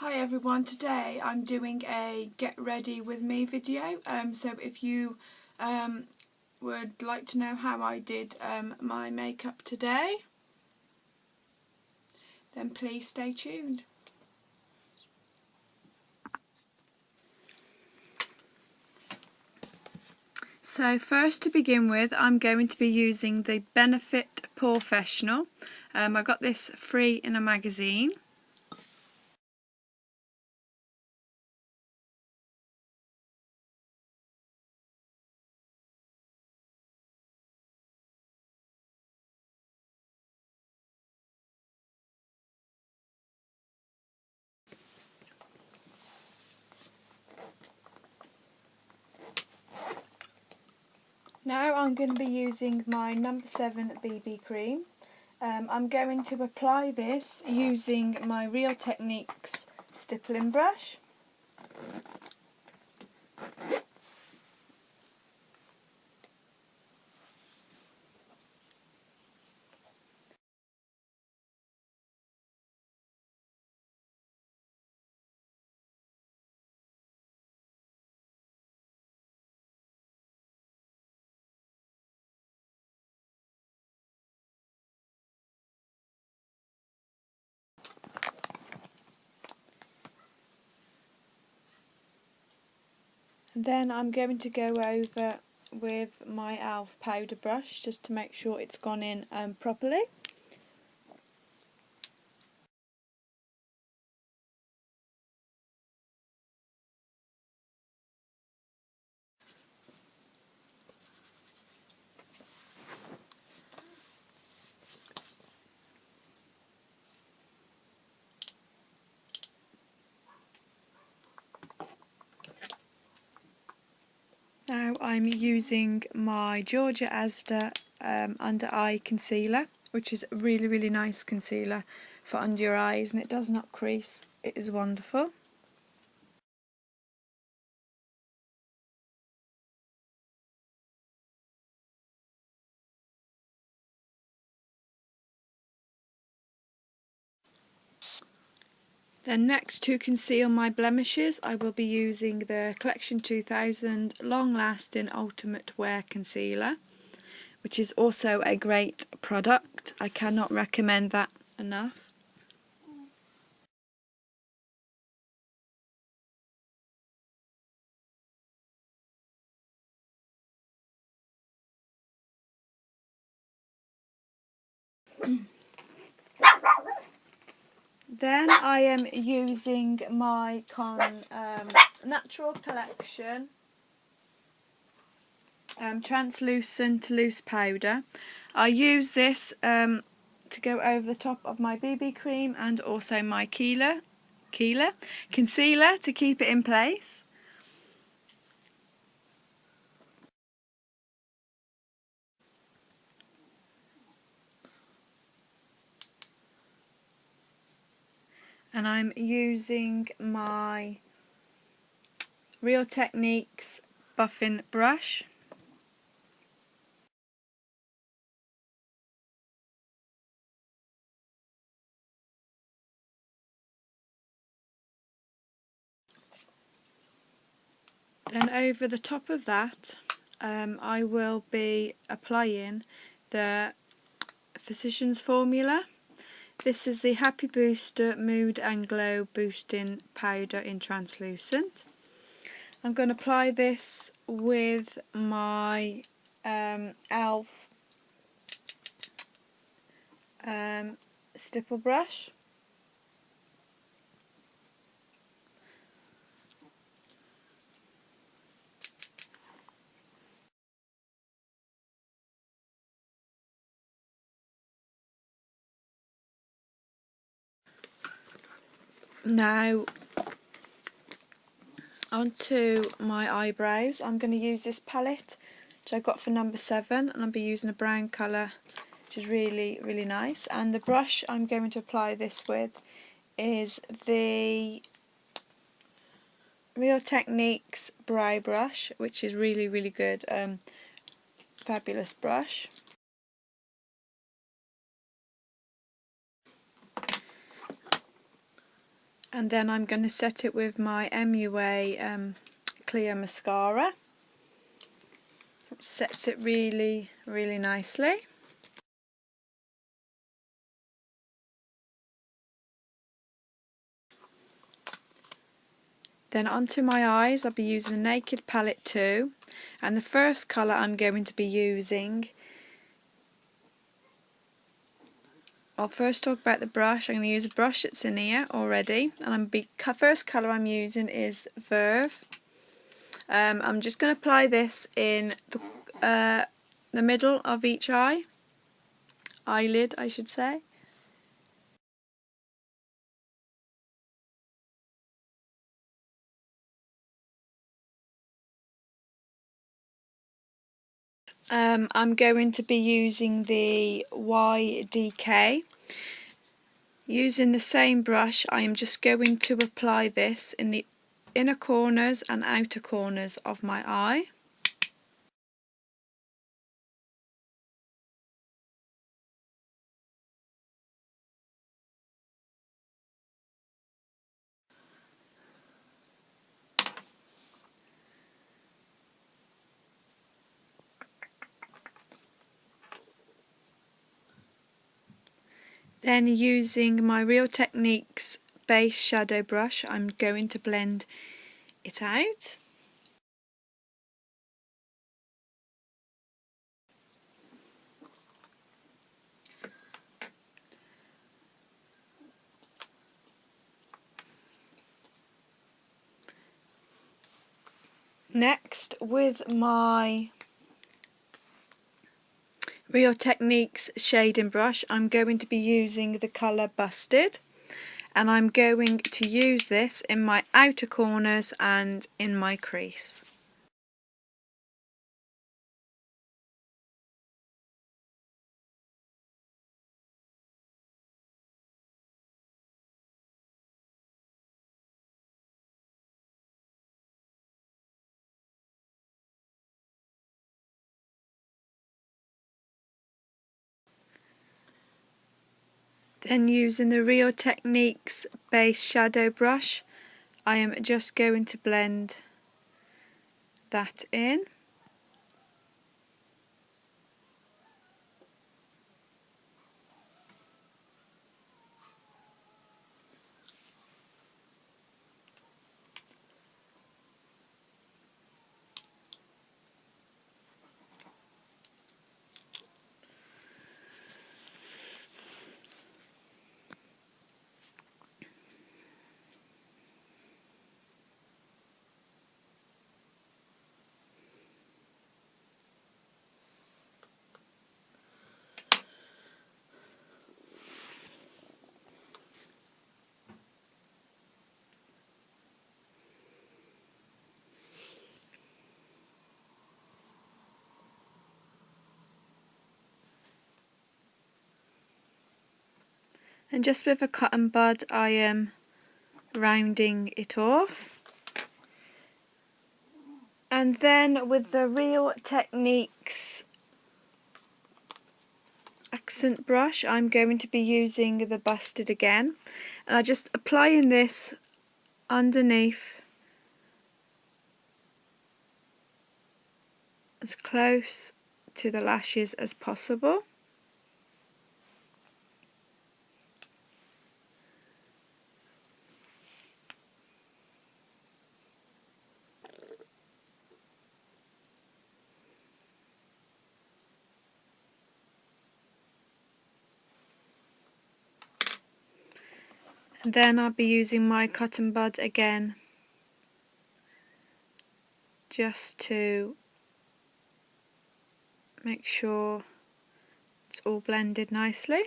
Hi everyone, today I'm doing a get ready with me video, so if you would like to know how I did my makeup today, then please stay tuned. So first, to begin with, I'm going to be using the Benefit POREfessional. I got this free in a magazine. Now I'm going to be using my number 7 BB cream. I'm going to apply this using my Real Techniques stippling brush. Then I'm going to go over with my e.l.f. powder brush just to make sure it's gone in properly. Now I'm using my Georgia Asda under eye concealer, which is a really nice concealer for under your eyes, and it does not crease. It is wonderful. Then next, to conceal my blemishes, I will be using the Collection 2000 Long Lasting Ultimate Wear Concealer, which is also a great product. I cannot recommend that enough. Then I am using my Natural Collection translucent loose powder. I use this to go over the top of my BB cream and also my concealer to keep it in place. And I'm using my Real Techniques buffing brush. Then over the top of that, I will be applying the Physicians Formula. This is the Happy Booster Mood and Glow Boosting Powder in Translucent. I'm going to apply this with my e.l.f. Stipple brush. Now onto my eyebrows. I'm going to use this palette which I got for number 7, and I'll be using a brown colour which is really nice, and the brush I'm going to apply this with is the Real Techniques brow brush, which is really good, fabulous brush. And then I'm going to set it with my MUA clear mascara, which sets it really, really nicely. Then onto my eyes, I'll be using the Naked Palette 2, and the first colour I'm going to be using, I'll first talk about the brush. I'm going to use a brush that's in here already, and first colour I'm using is Verve. I'm just going to apply this in the middle of each eyelid I should say. I'm going to be using the YDK. Using the same brush, I am just going to apply this in the inner corners and outer corners of my eye. Then using my Real Techniques base shadow brush, I'm going to blend it out. Next, with my Real Techniques shading brush, I'm going to be using the colour Busted, and I'm going to use this in my outer corners and in my crease. Then using the Real Techniques base shadow brush, I am just going to blend that in. And just with a cotton bud I am rounding it off. And then with the Real Techniques accent brush, I'm going to be using the Busted again, and I'm just applying this underneath as close to the lashes as possible. And then I'll be using my cotton bud again, just to make sure it's all blended nicely.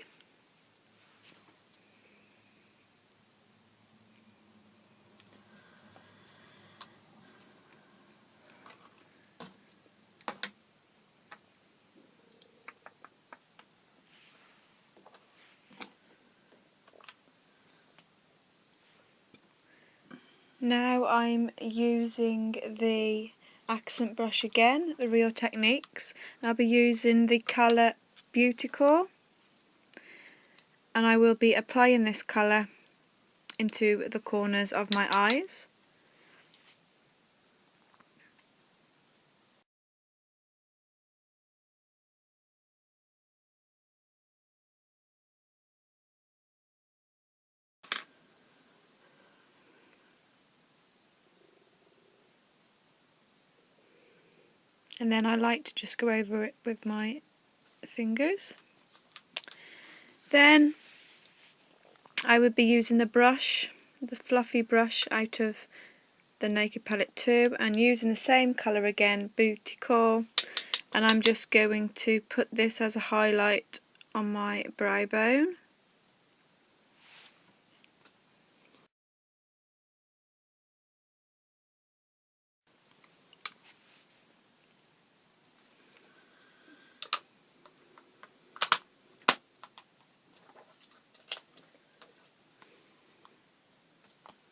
Now I'm using the accent brush again, the Real Techniques. I'll be using the colour Beauty Core, and I will be applying this colour into the corners of my eyes. And then I like to just go over it with my fingers. Then I would be using the brush, the fluffy brush out of the Naked Palette 2, and using the same colour again, Booty Call, and I'm just going to put this as a highlight on my brow bone.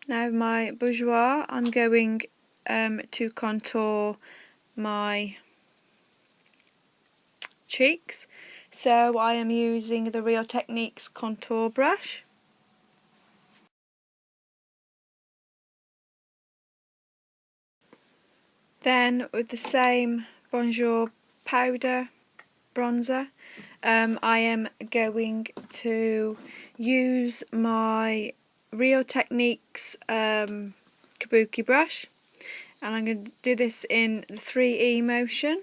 Now my Bourjois, I'm going to contour my cheeks, so I am using the Real Techniques contour brush. Then with the same Bonjour powder bronzer, I am going to use my Real Techniques kabuki brush, and I'm going to do this in the 3E motion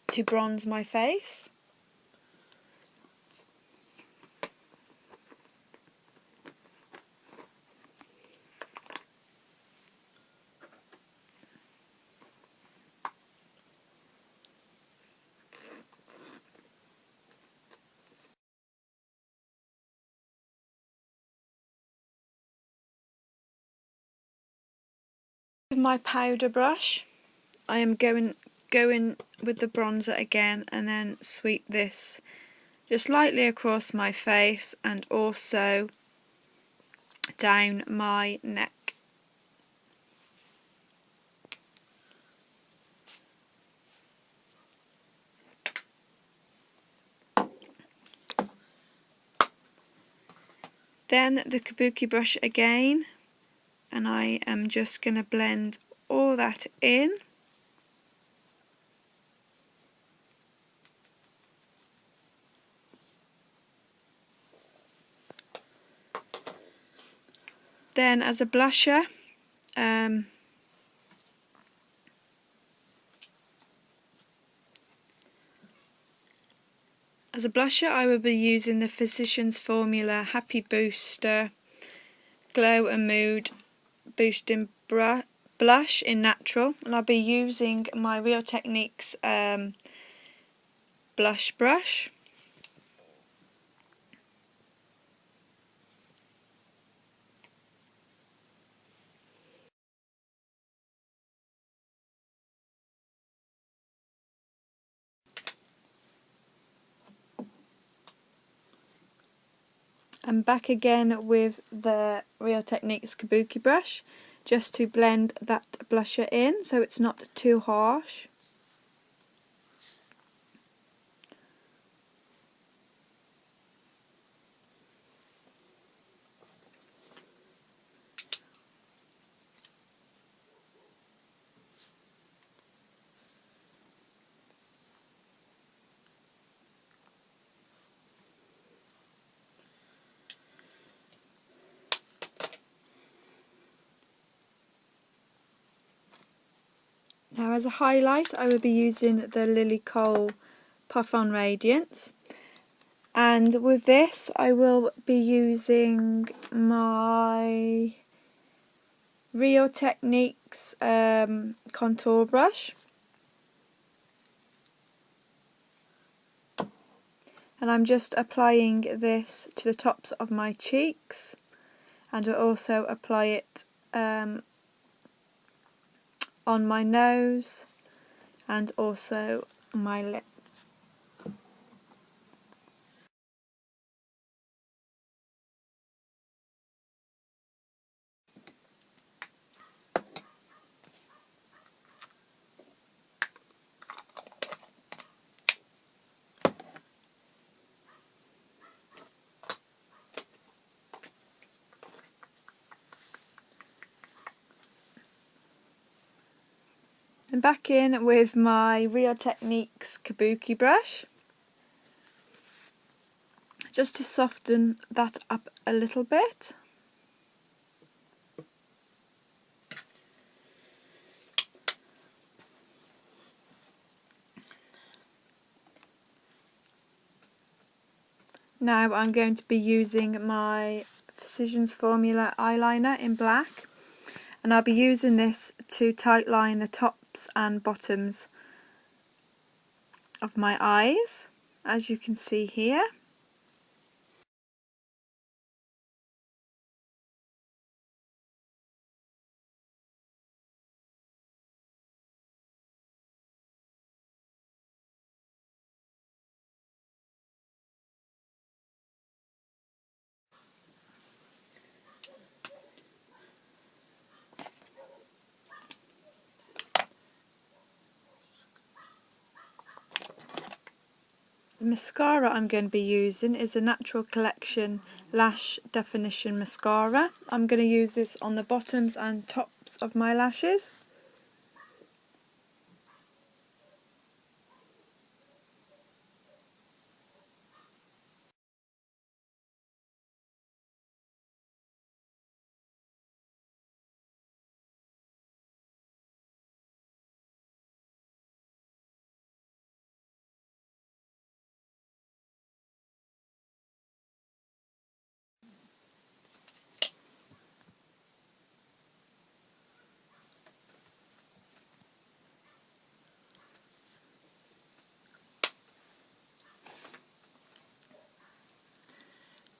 to bronze my face. With my powder brush, I am going with the bronzer again, and then sweep this just lightly across my face and also down my neck. Then the kabuki brush again, and I am just going to blend all that in. Then as a blusher, I will be using the Physicians Formula Happy Booster Glow and Mood Boosting Blush in Natural, and I'll be using my Real Techniques blush brush. And back again with the Real Techniques kabuki brush, just to blend that blusher in so it's not too harsh. Now as a highlight, I will be using the Lily Cole Puff On Radiance, and with this I will be using my Real Techniques contour brush, and I'm just applying this to the tops of my cheeks, and I'll also apply it on my nose and also my lip. I'm back in with my Real Techniques Kabuki brush, just to soften that up a little bit. Now I'm going to be using my Physicians Formula eyeliner in black, and I'll be using this to tightline the tops and bottoms of my eyes, as you can see here. The mascara I'm going to be using is a Natural Collection Lash Definition Mascara. I'm going to use this on the bottoms and tops of my lashes.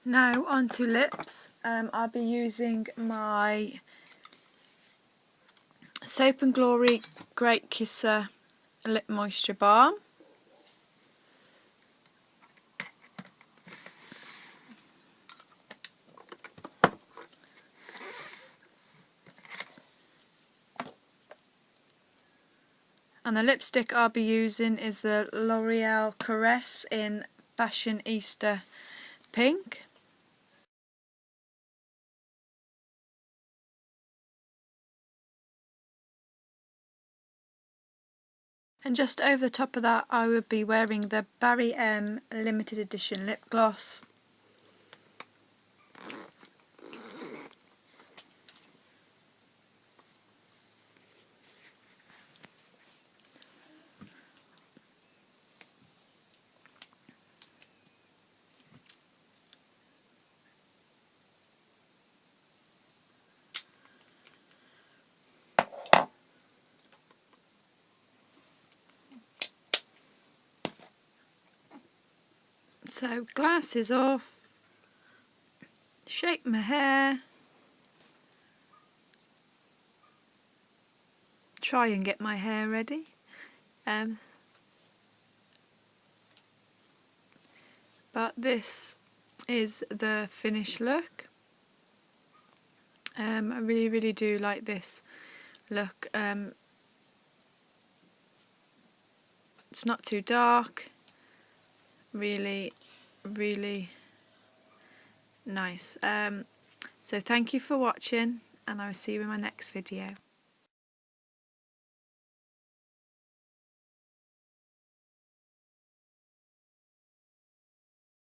Now onto lips. I'll be using my Soap and Glory Great Kisser Lip Moisture Balm. And the lipstick I'll be using is the L'Oreal Caress in Fashion Easter Pink. And just over the top of that I would be wearing the Barry M limited edition lip gloss. So glasses off, shake my hair, try and get my hair ready. But this is the finished look. I really do like this look. It's not too dark, really nice. So thank you for watching, and I will see you in my next video.